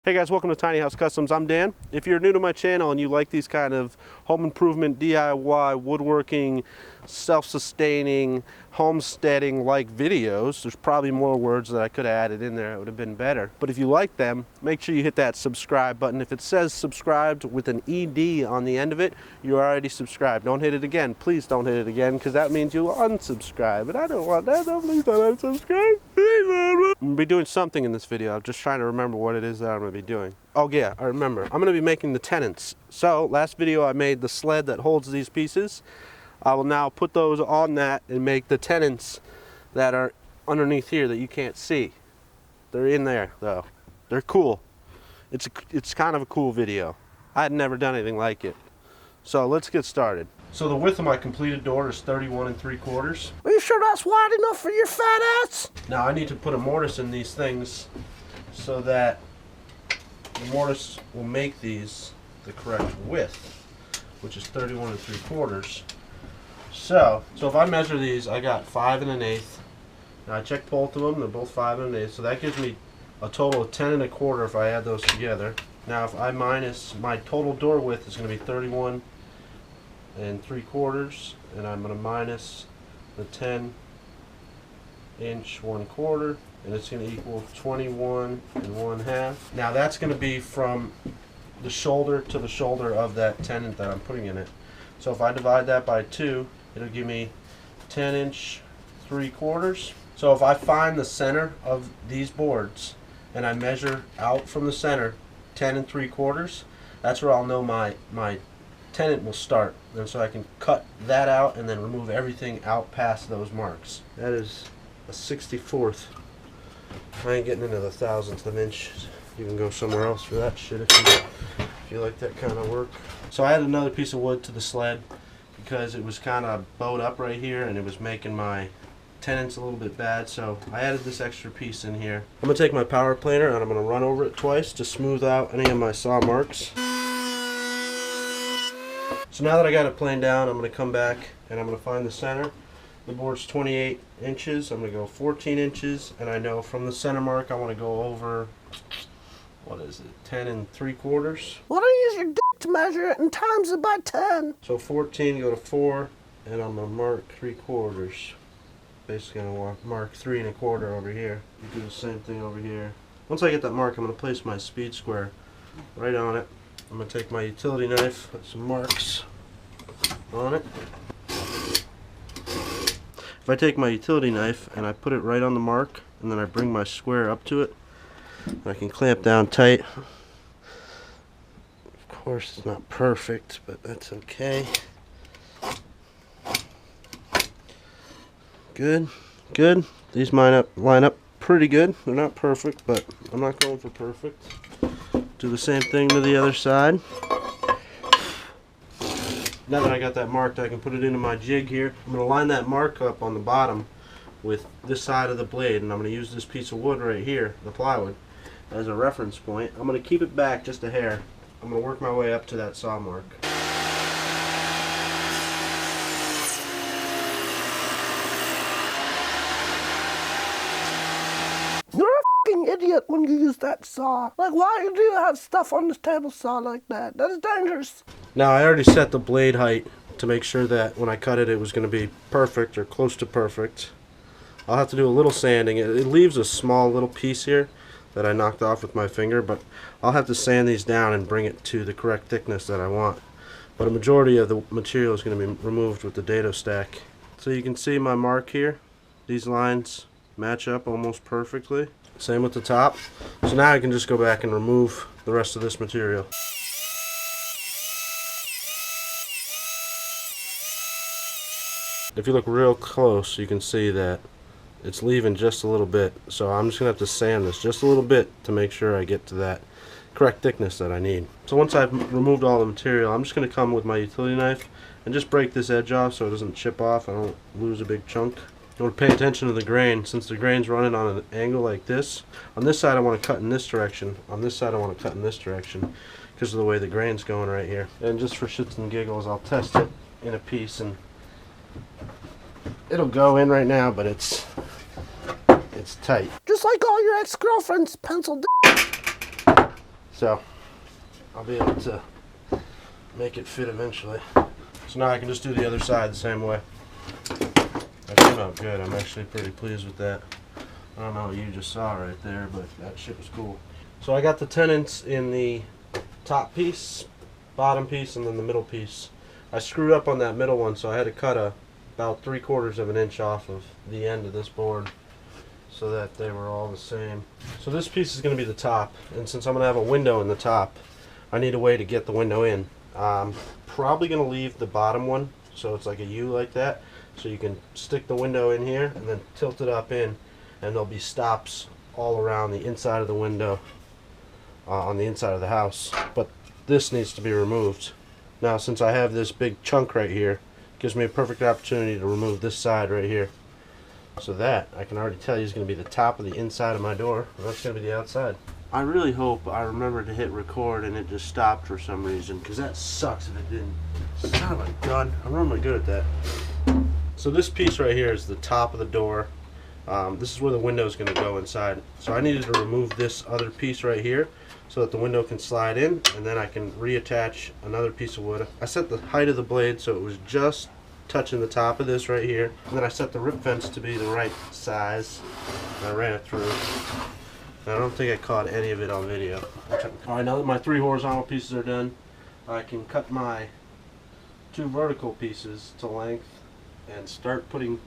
Hey guys, welcome to Tiny House Customs. I'm Dan. If you're new to my channel and you like these kind of home improvement, DIY, woodworking, self-sustaining, homesteading like videos, there's probably more words that I could have added in there. It would have been better. But if you like them, make sure you hit that subscribe button. If it says subscribed with an ED on the end of it, you're already subscribed. Don't hit it again. Please don't hit it again, because that means you'll unsubscribe. And I don't want that. Please don't unsubscribe. I'm going to be doing something in this video. I'm just trying to remember what it is that I'm going to be doing. Oh yeah, I remember. I'm going to be making the tenons. So last video I made the sled that holds these pieces. I will now put those on that and make the tenons that are underneath here that you can't see. They're in there though. They're cool. It's kind of a cool video. I had never done anything like it. So let's get started. So the width of my completed door is 31 3/4. Are you sure that's wide enough for your fat ass? Now I need to put a mortise in these things so that the mortise will make these the correct width, which is 31 3/4. So if I measure these, I got 5 1/8. Now I checked both of them, they're both 5 1/8, so that gives me a total of 10 1/4 if I add those together. Now if I minus, my total door width is going to be 31 3/4, and I'm going to minus the 10 1/4, and it's going to equal 21 1/2. Now that's going to be from the shoulder to the shoulder of that tenon that I'm putting in it. So if I divide that by 2, it'll give me 10 3/4. So if I find the center of these boards and I measure out from the center 10 3/4, that's where I'll know my tenon will start, and so I can cut that out and then remove everything out past those marks. That is a 64th. I ain't getting into the thousandth of an inch. You can go somewhere else for that shit if you like that kind of work. So I added another piece of wood to the sled because it was kind of bowed up right here and it was making my tenons a little bit bad, so I added this extra piece in here. I'm going to take my power planer and I'm going to run over it twice to smooth out any of my saw marks. So now that I got it planed down, I'm going to come back and I'm going to find the center. The board's 28 inches. I'm going to go 14 inches, and I know from the center mark I want to go over, what is it, 10 3/4. Why don't you use your dick to measure it and times it by 10? So 14 go to 4, and I'm going to mark 3/4. Basically I'm going to mark 3 1/4 over here. You do the same thing over here. Once I get that mark, I'm going to place my speed square right on it. I'm going to take my utility knife, put some marks on it. If I take my utility knife and I put it right on the mark, and then I bring my square up to it, I can clamp down tight. Of course it's not perfect, but that's okay. Good, good. These line up pretty good. They're not perfect, but I'm not going for perfect. Do the same thing to the other side. Now that I got that marked, I can put it into my jig here. I'm going to line that mark up on the bottom with this side of the blade, and I'm going to use this piece of wood right here, the plywood, as a reference point. I'm going to keep it back just a hair. I'm going to work my way up to that saw mark. You're a fucking idiot when you use that saw. Like, why do you have stuff on this table saw like that? That is dangerous. Now I already set the blade height to make sure that when I cut it, it was going to be perfect or close to perfect. I'll have to do a little sanding. It leaves a small little piece here that I knocked off with my finger, but I'll have to sand these down and bring it to the correct thickness that I want. But a majority of the material is going to be removed with the dado stack. So you can see my mark here. These lines match up almost perfectly. Same with the top. So now I can just go back and remove the rest of this material. If you look real close, you can see that it's leaving just a little bit. So I'm just going to have to sand this just a little bit to make sure I get to that correct thickness that I need. So once I've removed all the material, I'm just going to come with my utility knife and just break this edge off so it doesn't chip off. I don't lose a big chunk. You want to pay attention to the grain. Since the grain's running on an angle like this, on this side I want to cut in this direction, on this side I want to cut in this direction because of the way the grain's going right here. And just for shits and giggles, I'll test it in a piece, and it'll go in right now, but it's tight. Just like all your ex-girlfriend's pencil. So I'll be able to make it fit eventually. So now I can just do the other side the same way. That came out good. I'm actually pretty pleased with that. I don't know what you just saw right there, but that shit was cool. So I got the tenons in the top piece, bottom piece, and then the middle piece. I screwed up on that middle one, so I had to cut about 3/4 of an inch off of the end of this board so that they were all the same. So this piece is going to be the top, and since I'm going to have a window in the top, I need a way to get the window in. I'm probably going to leave the bottom one so it's like a U like that, so you can stick the window in here and then tilt it up in, and there'll be stops all around the inside of the window on the inside of the house. But this needs to be removed. Now, since I have this big chunk right here, it gives me a perfect opportunity to remove this side right here. So that, I can already tell you, is going to be the top of the inside of my door, and that's going to be the outside. I really hope I remember to hit record and it just stopped for some reason, because that sucks if it didn't. Son of a gun. I'm normally good at that. So this piece right here is the top of the door. This is where the window is going to go inside. So I needed to remove this other piece right here so that the window can slide in, and then I can reattach another piece of wood. I set the height of the blade so it was just touching the top of this right here, and then I set the rip fence to be the right size, and I ran it through. And I don't think I caught any of it on video. Alright, now that my 3 horizontal pieces are done, I can cut my 2 vertical pieces to length and start putting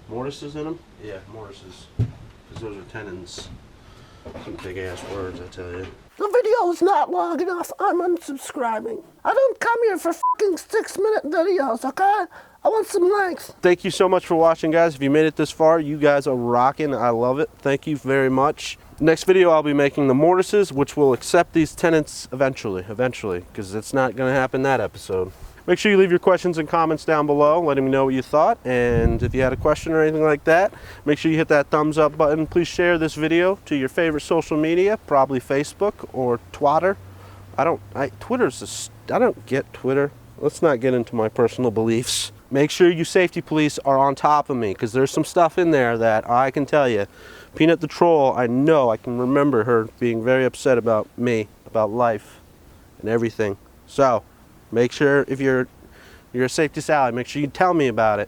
mortises in them. Yeah, mortises, because those are tenons. Some big ass words, I tell you. The video is not long enough. I'm unsubscribing. I don't come here for fucking 6-minute videos, okay? I want some length. Thank you so much for watching, guys. If you made it this far, you guys are rocking. I love it. Thank you very much. Next video, I'll be making the mortises, which will accept these tenants eventually, because it's not going to happen that episode. Make sure you leave your questions and comments down below, letting me know what you thought. And if you had a question or anything like that, make sure you hit that thumbs up button. Please share this video to your favorite social media, probably Facebook or Twitter. I don't get Twitter. Let's not get into my personal beliefs. Make sure you safety police are on top of me, because there's some stuff in there that I can tell you. Peanut the Troll, I can remember her being very upset about me, about life and everything. So make sure if you're a safety Sally, make sure you tell me about it.